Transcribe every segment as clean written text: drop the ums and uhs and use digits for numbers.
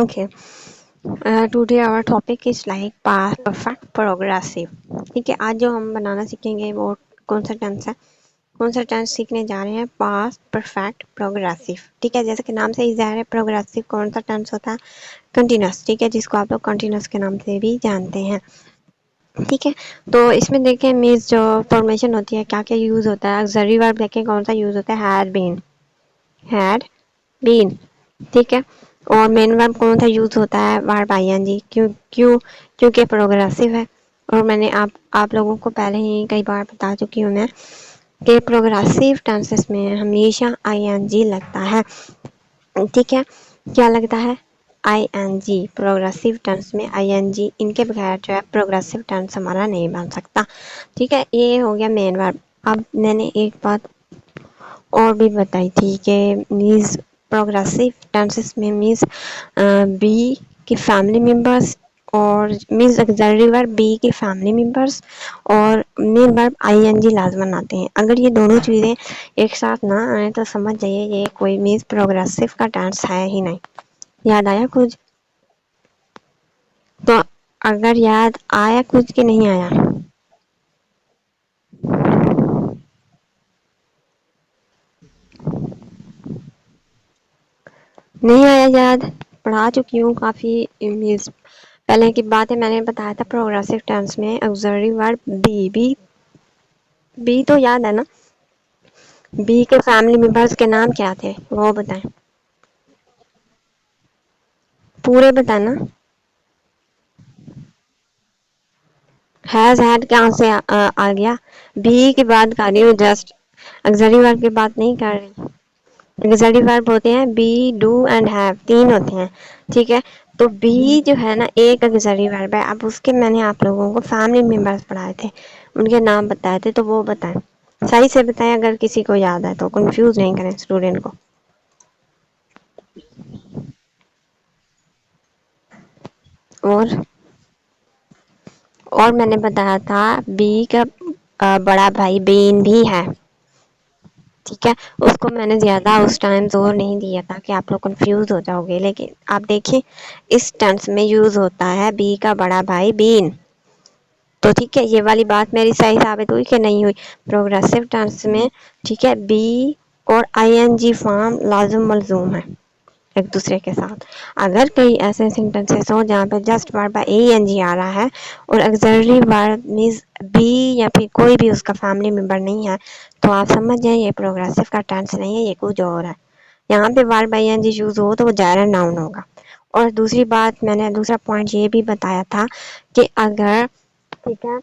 Okay. Today our topic is like past perfect progressive. ठीक है, आज जो हम बनाना सीखेंगे वो कौन सा टेंस है, कौन सा टेंस सीखने जा रहे हैं, पास्ट परफेक्ट प्रोग्रेसिव. ठीक है, जैसे कि नाम से ही ज़ाहिर है प्रोग्रेसिव कौन सा टेंस होता है, कंटिन्यूस. ठीक है, जिसको आप लोग कंटिन्यूस के नाम से भी जानते हैं. ठीक है, तो इसमें देखें मीन्स जो फॉर्मेशन होती है क्या क्या यूज़ होता है. ऑक्सिलरी वर्ब देखें कौन सा यूज़ होता है, हैड बीन. ठीक है, और मेन वर्ब कौन सा यूज होता है, वर्ब आईएनजी. क्योंकि प्रोग्रेसिव है. और मैंने आप लोगों को पहले ही कई बार बता चुकी हूँ मैं कि प्रोग्रेसिव टेंसेस में हमेशा आईएनजी लगता है. ठीक है, क्या लगता है, आईएनजी. प्रोग्रेसिव टेंस में आईएनजी, इनके बगैर जो है प्रोग्रेसिव टेंस हमारा नहीं बन सकता. ठीक है, ये हो गया मेन वर्ब. अब मैंने एक बात और भी बताई थी कि मीन्स प्रोग्रेसिव टेंसेस में मीन्स बी के फैमिली मेंबर्स और मीन्स ऑक्सिलरी वर्ब बी के फैमिली मेंबर्स और मेन वर्ब आईएनजी लाजमन आते हैं. अगर ये दोनों चीज़ें एक साथ ना आए तो समझ जाइए ये कोई मीन्स प्रोग्रेसिव का टेंस है ही नहीं. याद आया कुछ? तो अगर याद आया कुछ कि नहीं आया, नहीं आया याद, पढ़ा चुकी हूँ काफ़ी मीन्स पहले की बात है. मैंने बताया था प्रोग्रेसिव टेंस में ऑक्सिलरी वर्ब बी तो याद है ना. बी के फैमिली मेंबर्स के नाम क्या थे वो बताएं, पूरे बताना. हैज हैड कहाँ से आ गया, बी की बात कर रही हूँ जस्ट, ऑक्सिलरी वर्ब की बात नहीं कर रही. ऑक्सिलरी वर्ब होते हैं बी, डू एंड हैव, तीन होते हैं. ठीक है, तो बी जो है ना एक ऑक्सिलरी वर्ब है. अब उसके मैंने आप लोगों को फैमिली मेंबर्स पढ़ाए थे, उनके नाम बताए थे, तो वो बताएं, सही से बताएं. अगर किसी को याद है तो कंफ्यूज नहीं करें स्टूडेंट को. और मैंने बताया था बी का बड़ा भाई बेन भी है. ठीक है, उसको मैंने ज़्यादा उस टाइम जोर नहीं दिया था कि आप लोग कंफ्यूज हो जाओगे. लेकिन आप देखिए इस टेंस में यूज होता है बी का बड़ा भाई बीन. तो ठीक है, ये वाली बात मेरी सही साबित हुई कि नहीं हुई. प्रोग्रेसिव टेंस में ठीक है बी और आईएनजी फॉर्म लाजुम मलजूम है एक दूसरे के साथ. अगर कई ऐसे सेंटेंसेस हो जहाँ पे just verb by a n g आ रहा है और ऑक्सिलरी वर्ब मीन्स बी या फिर कोई भी उसका फैमिली मेंबर नहीं है, तो आप समझ जाए ये प्रोग्रेसिव का टेंस नहीं है, ये कुछ और है. यहाँ पे verb by N G use हो तो वो जायरन नाउन होगा. और दूसरी बात, मैंने दूसरा पॉइंट ये भी बताया था कि अगर ठीक है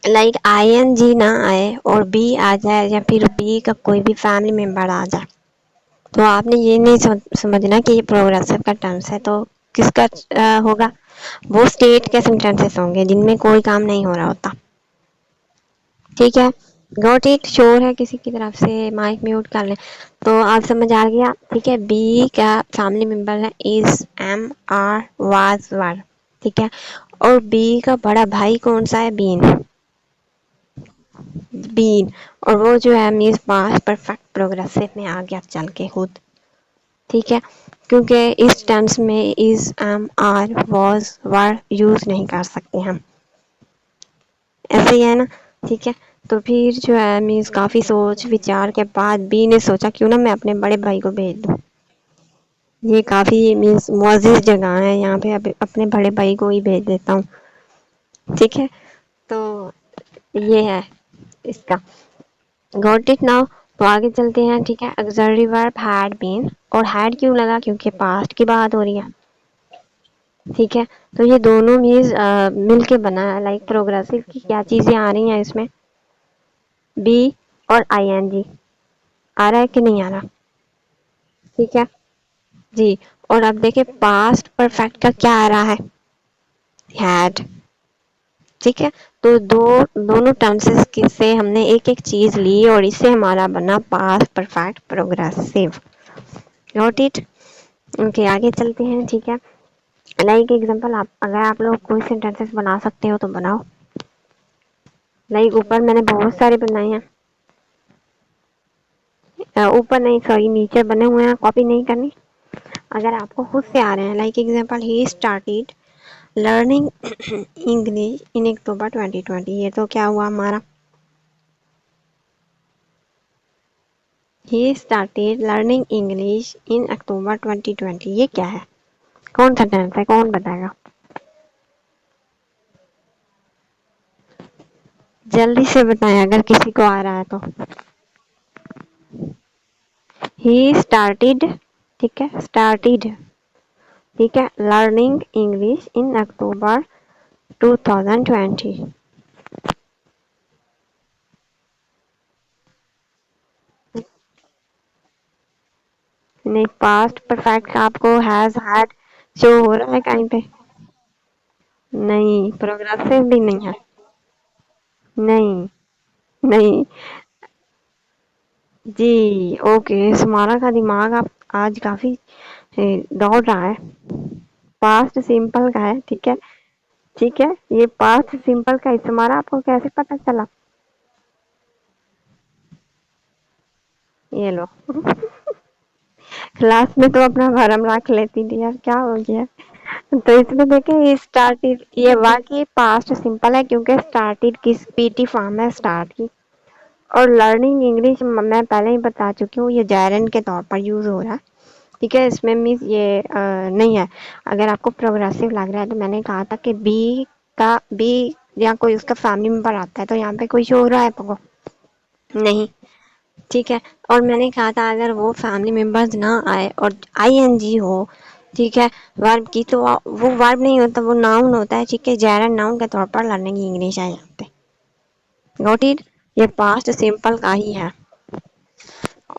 लाइक आई एन जी ना आए और बी आ जाए या फिर बी का कोई भी फैमिली मेंबर आ जाए, तो आपने ये नहीं समझना कि ये प्रोग्रेसिव का टेंस है. तो किसका होगा, वो स्टेट के सेंटेंसेस होंगे जिनमें कोई काम नहीं हो रहा होता. ठीक है, गॉट इट. श्योर है किसी की तरफ से माइक म्यूट कर लें तो आप समझ आ गया. ठीक है, बी का फैमिली मेंबर है इज, एम, आर, वाज, वर. ठीक है, और बी का बड़ा भाई कौन सा है, बीन. और वो जो है मीन्स पास्ट परफेक्ट प्रोग्रेसिव में आ गया चल के खुद. ठीक है, क्योंकि इस टेंस में is, am, are, was, were use नहीं कर सकते हम. ऐसे ही है ना. ठीक है, तो फिर जो है मीन्स काफ़ी सोच विचार के बाद बी ने सोचा क्यों ना मैं अपने बड़े भाई को भेज दूँ. ये काफ़ी मीन्स मुअज़्ज़िज़ जगह है, यहाँ पे अपने बड़े भाई को ही भेज देता हूँ. ठीक है, तो ये है इसका. Got it now. तो आगे चलते हैं. ठीक है, ऑक्सिलरी वर्ब हैड बीन, और हैड क्यों लगा, क्योंकि पास्ट की बात हो रही है. ठीक है, तो ये दोनों मीन्स मिल के बना है. लाइक प्रोग्रेसिव की क्या चीज़ें आ रही हैं इसमें, बी और आईएनजी. आ रहा है कि नहीं आ रहा. ठीक है जी. और अब देखिए पास्ट परफेक्ट का क्या आ रहा है, हैड. ठीक है, तो दोनों टेंसेस से हमने एक एक चीज ली और इससे हमारा बना past perfect progressive. Note it. Okay, आगे चलते हैं. ठीक है, लाइक एग्जांपल, आप अगर आप लोग कोई सेंटेंसेस बना सकते हो तो बनाओ. लाइक ऊपर मैंने बहुत सारे बनाए हैं. ऊपर नहीं, सॉरी नीचे बने हुए हैं, कॉपी नहीं करनी. اگر آپ کو خود سے آ رہے ہیں like example he started learning English in October 2020. یہ تو کیا ہوا ہمارا he started learning English in October 2020. یہ کیا ہے؟ کون سا ٹینس ہے؟ کون بتائے گا؟ جلدی سے بتائیں اگر کسی کو آ رہا ہے تو. ہی اسٹارٹیڈ، ٹھیک ہے، اسٹارٹیڈ، ٹھیک ہے، لرننگ انگلش ان اکتوبر 2020. نہیں، پاسٹ پرفیکٹ آپ کو ہیز ہیڈ شو ہو رہا ہے کہیں پہ؟ نہیں، پروگریسو بھی نہیں ہے. نہیں نہیں جی اوکے، تمہارا کا دماغ آپ آج کافی دوڑ رہا ہے. پاسٹ سمپل کا ہے، ٹھیک ہے، ٹھیک ہے، یہ پاسٹ سمپل کا استعمال آپ کو کیسے پتا چلا؟ یہ لو کلاس میں تو اپنا بھرم رکھ لیتی تھی، یار کیا ہو گیا؟ تو اس میں دیکھیں اسٹارٹیڈ، یہ واقعی پاسٹ سمپل ہے کیونکہ اسٹارٹیڈ کی پی ٹی فارم ہے اسٹارٹ کی. اور لرننگ انگلش میں پہلے ہی بتا چکی ہوں، یہ جیرن کے طور پر یوز ہو رہا ہے، ٹھیک ہے. اس میں مینس یہ نہیں ہے. اگر آپ کو پروگریسو لگ رہا ہے تو میں نے کہا تھا کہ بی یا کوئی اس کا فیملی ممبر آتا ہے تو یہاں پہ کوئی شو ہو رہا ہے آپ کو؟ نہیں، ٹھیک ہے. اور میں نے کہا تھا اگر وہ فیملی ممبرز نہ آئے اور آئی این جی ہو، ٹھیک ہے، ورب کی، تو وہ ورب نہیں ہوتا، وہ ناؤن ہوتا ہے، ٹھیک ہے، جیرن ناؤن کے طور پر لرننگ انگلش ہے یہاں پہ. گوٹ اٹ؟ یہ پاسٹ سمپل کا ہی ہے.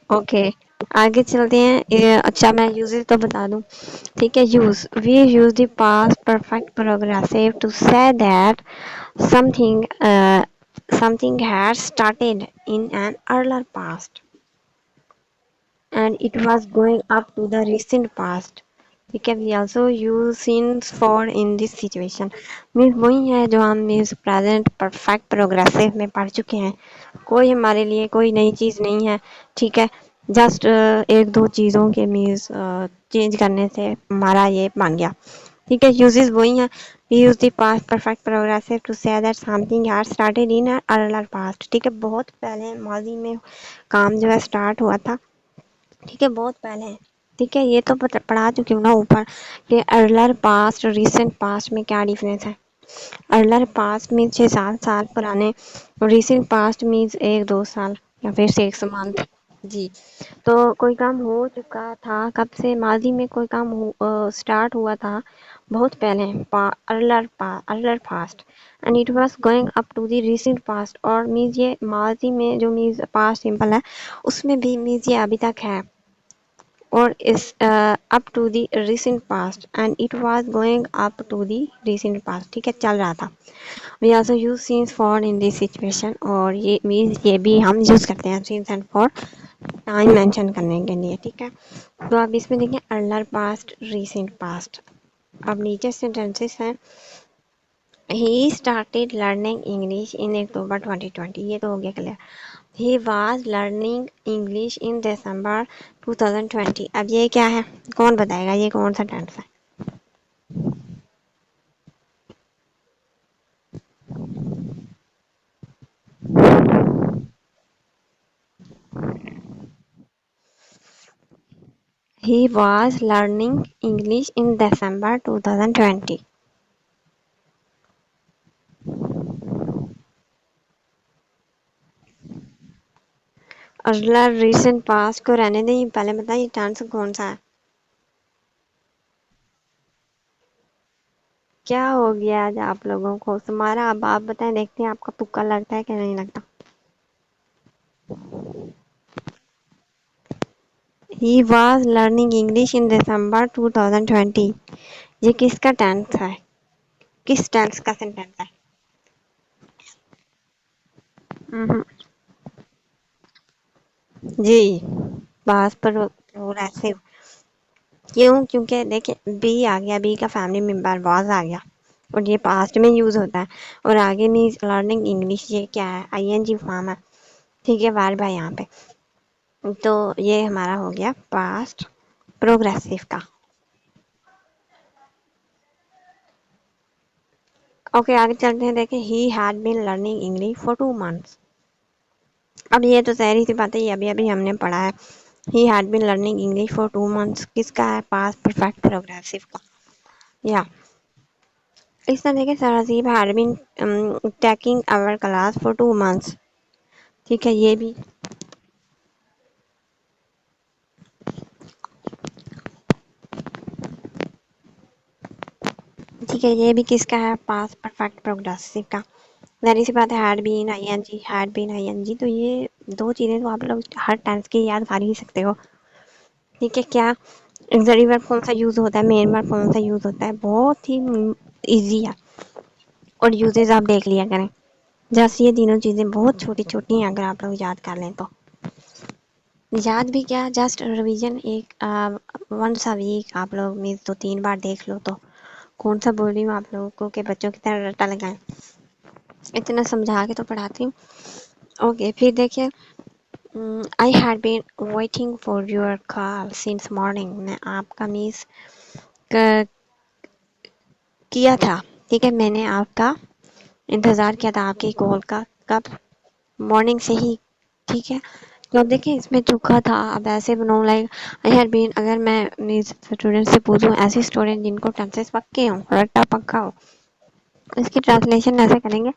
اوکے، آگے چلتے ہیں. اچھا میں یوزز تو بتا دوں، ٹھیک ہے. We use the past perfect progressive to say that something had started in an earlier past and it was going up to the recent past. ٹھیک ہے. We also use since for in this situation. Means وہی ہے جو ہم means present perfect progressive میں پڑھ چکے ہیں. کوئی ہمارے لیے کوئی نئی چیز نہیں ہے، ٹھیک ہے. جسٹ ایک دو چیزوں کے مینس چینج کرنے سے ہمارا یہ بن گیا، ٹھیک ہے. یوزز وہی ہیں. We use the past perfect progressive to say that something had started in an earlier past. ٹھیک ہے، بہت پہلے ماضی میں کام جو ہے اسٹارٹ ہوا تھا، ٹھیک ہے، بہت پہلے. ٹھیک ہے، یہ تو پڑھا چکی ہوں نا اوپر کہ ارلر پاسٹ ریسنٹ پاسٹ میں کیا ڈیفرنس ہے. ارلر پاسٹ مینس 6-7 سال پرانے، ریسنٹ پاسٹ مینس 1-2 سال یا پھر 6 منتھ. جی، تو کوئی کام ہو چکا تھا کب سے، ماضی میں کوئی کام اسٹارٹ ہوا تھا بہت پہلے، earlier past, and it was going up to the recent past. اور مینس یہ ماضی میں جو مینس پاسٹ سمپل ہے اس میں بھی مینس یہ ابھی تک ہے، اور اس up to the recent past and it was going up to the recent past. ٹھیک ہے، چل رہا تھا. We also use since for in this situation, اور یہ مینس یہ بھی ہم یوز کرتے ہیں since and for time mention کرنے کے لیے. ٹھیک ہے، تو آپ اس میں دیکھیں ارلر پاسٹ، ریسنٹ پاسٹ. اب نیچے سینٹینسز ہیں. He started learning English in October 2020. یہ تو ہو گیا clear. He was learning English in December 2020. اب یہ کیا ہے؟ کون بتائے گا یہ کون سا ٹینس ہے؟ He was learning English in December 2020. ارلر recent past کو رہنے دیں، پہلے بتائیے ٹینس کون سا ہے؟ کیا ہو گیا آج آپ لوگوں کو؟ تمہارا اب آپ بتائیں، دیکھتے ہیں آپ کا تکا لگتا ہے کہ نہیں لگتا. He was learning English in December 2020. یہ کس کا ٹینس ہے؟ کس ٹینس کا سینٹینس ہے؟ جی، پاس پر ایسے کیوں؟ کیونکہ دیکھیں بی آ گیا، بی کا فیملی ممبر واز آ گیا، اور یہ پاسٹ میں یوز ہوتا ہے. اور آگے مینس لرننگ انگلش، یہ کیا ہے؟ آئی این جی فارم ہے، ٹھیک ہے، وارب ہے یہاں پہ. تو یہ ہمارا ہو گیا پاسٹ پروگریسو کا. ओके आगे चलते हैं. देखें, he had been learning English for 2 months. अब ये तो सारी सी बातें ये अभी अभी हमने पढ़ा है. he had been learning English for 2 months किसका है? past perfect progressive का. या इस तरह देखें, सरजीब had been taking our class for 2 months. ठीक है, ये भी ठीक है, ये भी किसका है? पास्ट परफेक्ट प्रोग्रेसिव का. जाहिर सी बात है, हैड बीन आईएनजी, तो ये दो चीज़ें तो आप लोग हर टेंस की याद कर ही सकते हो. ठीक है, क्या ऑक्सिलरी वर्ब कौन सा यूज़ होता है, मेन वर्ब कौन सा यूज़ होता है, बहुत ही इजी है. और यूजेस आप देख लिया करें. जैसे ये तीनों चीज़ें बहुत छोटी छोटी हैं, अगर आप लोग याद कर लें तो. याद भी क्या, जस्ट रिवीजन एक वंस अ वीक आप लोग मीन्स 2-3 बार देख लो तो कौन सा बोल रही हूँ आप लोगों को कि बच्चों की तरह रट्टा लगाएं. इतना समझा के तो पढ़ाती हूँ. ओके, फिर देखिए, I had been waiting for your call since morning. मैं आपका मिस किया था. ठीक है, मैंने आपका इंतज़ार किया था आपकी कॉल का. कब? मॉर्निंग से ही. ठीक है, तो अब देखिए इसमें चुका था. अब ऐसे बनाऊँ लाइक आई हैड बीन. अगर मैं मीन्स स्टूडेंट से पूछूँ, ऐसे स्टूडेंट जिनको टेंसेस पक्के हों, रट्टा पक्का हो, इसकी ट्रांसलेशन ऐसे करेंगे.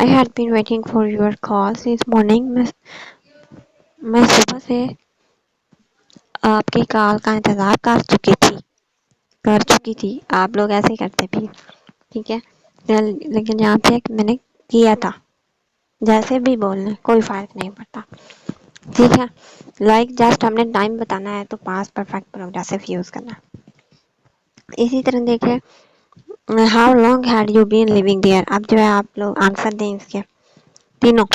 I had been waiting for your call since morning. मैं सुबह से आपकी कॉल का इंतज़ार कर चुकी थी. आप लोग ऐसे ही करते भी. ठीक है, लेकिन यहाँ पे मैंने किया था. जैसे भी बोलना कोई फ़र्क नहीं पड़ता. ठीक है, लाइक जस्ट हमने टाइम बताना है तो पास्ट परफेक्ट प्रोग्रेसिव यूज़ करना है. इसी तरह देखिए, how long had you been living there. अब जो है आप लोग आंसर दें इसके तीनों.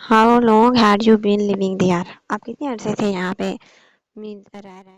How long had you been living there, आप कितने अरसे से यहाँ पे मीन्स रह रहे